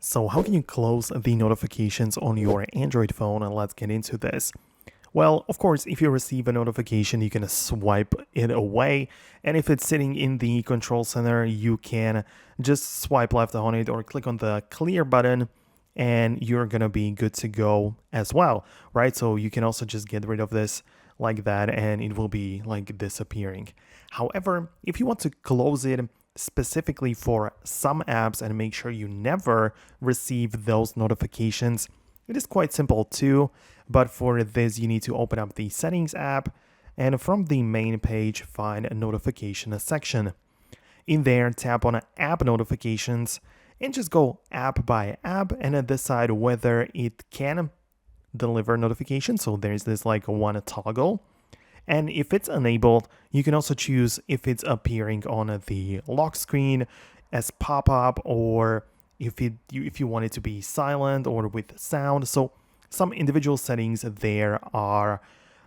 So how can you close the notifications on your Android phone? And let's get into this. Well, of course, if you receive a notification, you can swipe it away. And if it's sitting in the control center, you can just swipe left on it or click on the clear button and you're going to be good to go as well, right? So you can also just get rid of this like that and it will be like disappearing. However, if you want to close it specifically for some apps and make sure you never receive those notifications, it is quite simple too, but for this you need to open up the Settings app and from the main page find a notification section. In there, tap on App Notifications and just go app by app and decide whether it can deliver notifications. So there's this like one toggle. And if it's enabled, you can also choose if it's appearing on the lock screen as pop-up or if you want it to be silent or with sound. So some individual settings there are,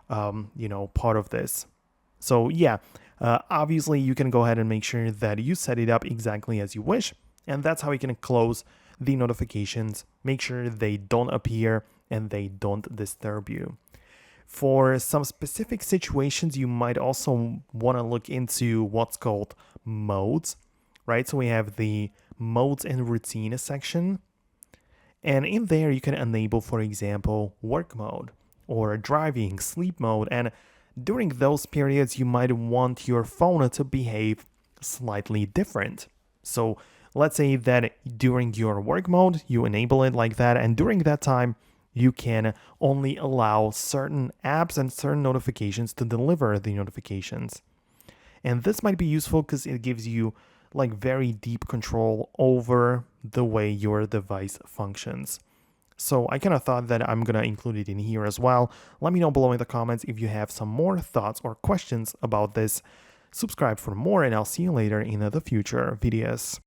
part of this. So yeah, obviously you can go ahead and make sure that you set it up exactly as you wish. And that's how you can close the notifications, make sure they don't appear and they don't disturb you. For some specific situations, you might also want to look into what's called modes, right? So we have the modes and routine section. And in there, you can enable, for example, work mode or driving, sleep mode. And during those periods, you might want your phone to behave slightly different. So let's say that during your work mode, you enable it like that. And during that time, you can only allow certain apps and certain notifications to deliver the notifications. And this might be useful because it gives you like very deep control over the way your device functions. So I kind of thought that I'm going to include it in here as well. Let me know below in the comments if you have some more thoughts or questions about this. Subscribe for more and I'll see you later in the future videos.